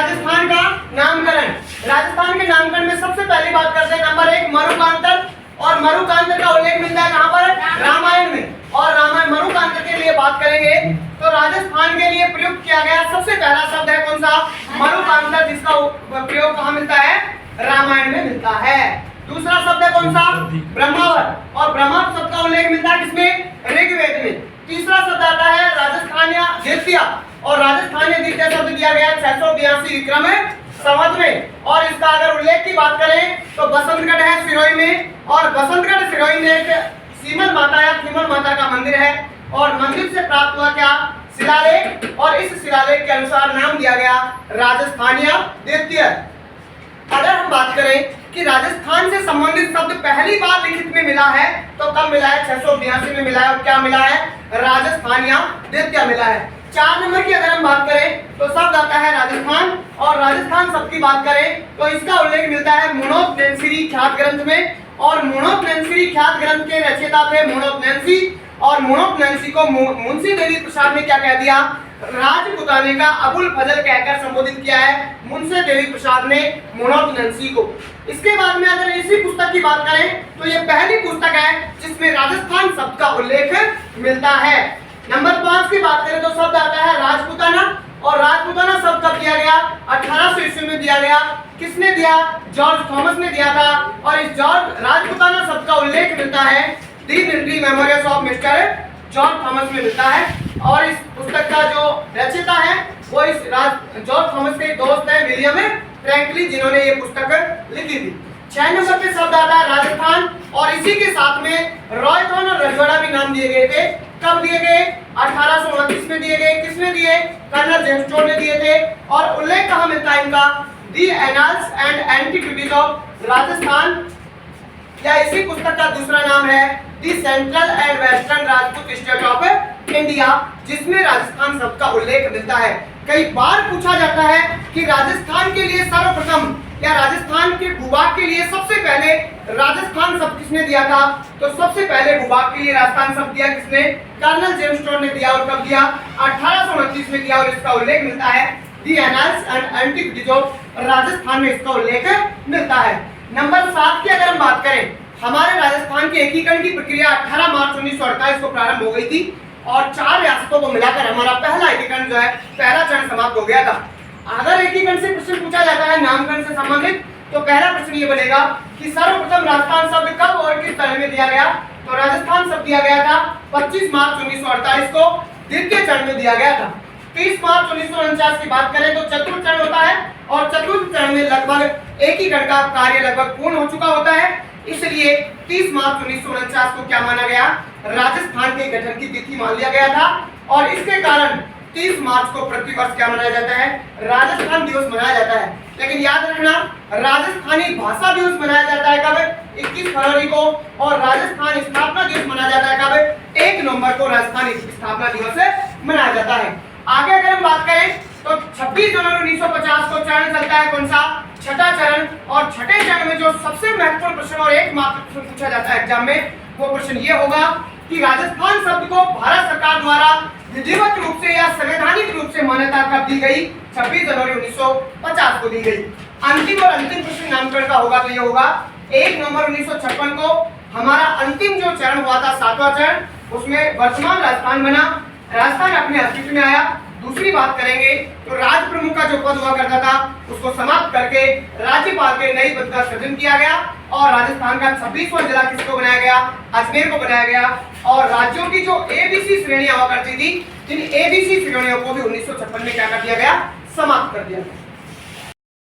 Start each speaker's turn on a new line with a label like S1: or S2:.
S1: राजस्थान का नामकरण। राजस्थान के नामकरण में सबसे पहली बात करते हैं नंबर 1 मरुकांतर। और मरुकांतर का उल्लेख मिलता है कहां पर? रामायण में। और रामायण मरुकांतर के लिए बात करेंगे तो राजस्थान के लिए प्रयुक्त किया गया सबसे पहला शब्द है कौन सा? मरुकांतर, जिसका प्रयोग कहां मिलता है? रामायण में मिलता है। दूसरा शब्द है कौन सा? ब्रह्मावर। और ब्रह्मावर शब्द का उल्लेख मिलता है किसमें? ऋग्वेद में। तीसरा शब्द आता है राजस्थानीय द्वितीय। और राजस्थानीय द्वितीय शब्द दिया गया 682 विक्रम संवत में। और इसका अगर उल्लेख की बात करें तो बसंतगढ़ है सिरोही में। और बसंतगढ़ सिरोही में एक सीमल माता या खीमल माता का मंदिर है। और मंदिर से प्राप्त हुआ क्या? शिलालेख। और इस शिलालेख के अनुसार नाम दिया गया राजस्थानीय द्वितीय। अगर हम बात करें कि राजस्थान से संबंधित शब्द पहली बार लिखित में मिला है तो कब मिला है? 682 में मिला है। और क्या मिला है? राजस्थानीय द्वितीय मिला है। 4 नंबर की अगर हम बात करें तो शब्द आता है राजस्थान। और राजस्थान शब्द की बात करें तो इसका उल्लेख मिलता है मुणोत नैन्सी ख्यात ग्रंथ में। और मुणोत नैन्सी ख्यात ग्रंथ के रचयिता थे मुणोत नैन्सी। और मुणोत नैन्सी को मुंशी देवी प्रसाद ने क्या कह दिया? राजपुताने का अबुल फजल कहकर संबोधित किया है मुंशी देवी प्रसाद ने मुणोत नैन्सी को। इसके बाद में अगर इसी पुस्तक की बात करें तो ये पहली पुस्तक है जिसमें राजस्थान शब्द का उल्लेख मिलता है। नंबर 5 की बात करें तो शब्द आता है राजपुताना। और राजपुताना शब्द कब दिया गया? 1800 ईस्वी में दिया गया। किसने दिया? जॉर्ज थॉमस ने दिया था। और इस जॉर्ज राजपुताना शब्द का उल्लेख मिलता है the military memorials of mister George Thomas में मिलता है। और इस पुस्तक का जो रचयिता है वो इस जॉर्ज थॉमस के दोस्त है विलियम फ्रैंकलिन, जिन्होंने ये पुस्तक लिखी थी। 6 नंबर पे शब्द आता है राजस्थान। और इसी के साथ में रॉयथॉन और रजवाड़ा भी नाम दिए गए थे। कब दिए गए? 1829 में दिए गए। किसने दिए? कर्नल जेम्स टोड ने दिए थे। और उल्लेख कहां मिलता है इनका? The annals and antiquities of Rajasthan, या इसी पुस्तक का दूसरा नाम है the central and western Rajput state of India, जिसमें राजस्थान शब्द का उल्लेख मिलता है। कई बार पूछा जाता है कि राजस्थान के लिए सर्वप्रथम या राजस्थान के भूभाग के लिए सबसे पहले राजस्थान शब्द किसने दिया था? तो सबसे पहले भूभाग के लिए राजस्थान शब्द दिया किसने? कर्नल जेम्स टोड ने दिया। और कब दिया? 1829 में दिया। और इसका उल्लेख मिलता है the annals and antiquities of Rajasthan में इसका उल्लेख मिलता है। नंबर 7 की अगर हम बात करें, हमारे राजस्थान के एकीकरण की प्रक्रिया 18 मार्च 1948 को प्रारंभ हो गई थी। और 4 रियासतों को मिलाकर हमारा पहला एकीकरण जो है, पहला चरण समाप्त हो गया था। अगर एकीकरण से प्रश्न पूछा जाता है नामकरण से संबंधित तो पहला प्रश्न ये बनेगा कि सर्वप्रथम राजस्थान शब्द कब और किस चरण में दिया गया? तो राजस्थान शब्द दिया गया था 25 मार्च 1948 को द्वितीय चरण में दिया गया था। 30 मार्च 1949 की बात करें तो चतुर्थ चरण होता है। और चतुर्थ चरण में लगभग एकीकरण का कार्य लगभग पूर्ण हो चुका होता है। इसलिए 30 मार्च 1949 को क्या माना गया? राजस्थान के गठन की तिथि मान लिया गया था। और इसके कारण 30 मार्च को प्रतिवर्ष क्या मनाया जाता है? राजस्थान दिवस मनाया जाता है। लेकिन याद रखना, राजस्थानी भाषा दिवस मनाया जाता है कब? 21 फरवरी को। और राजस्थान स्थापना दिवस मनाया जाता है कब? 1 नवंबर को राजस्थान स्थापना दिवस मनाया जाता है। आगे अगर हम बात करें तो 26 जनवरी 1950 को चरण चलता है कौन सा? छठा चरण। और छठे चरण में जो सबसे महत्वपूर्ण प्रश्न और एकमात्र प्रश्न पूछा जाता है एग्जाम में, वो प्रश्न ये होगा कि राजस्थान शब्द को भारत सरकार द्वारा विधिवत रूप से या संवैधानिक रूप से मान्यता कब दी गई? 26 जनवरी 1950 को दी गई। अंतिम और अंतिम प्रश्न नामकरण का होगा तो ये होगा 1 नवंबर 1956 को हमारा अंतिम जो चरण हुआ था 7वां चरण, उसमें वर्तमान राजस्थान बना। राजस्थान अपने अस्तित्व में आया। दूसरी बात करेंगे तो राज प्रमुख का जो पद हुआ करता था उसको समाप्त करके राज्यपाल के नई पद का सृजन किया गया। और राजस्थान का 26वां जिला किसको बनाया गया? अजमेर को बनाया गया। और राज्यों की जो ABC श्रेणियां हुआ करती थी, जिन ABC श्रेणियों को भी 1956 में क्या कर दिया गया? समाप्त कर दिया गया।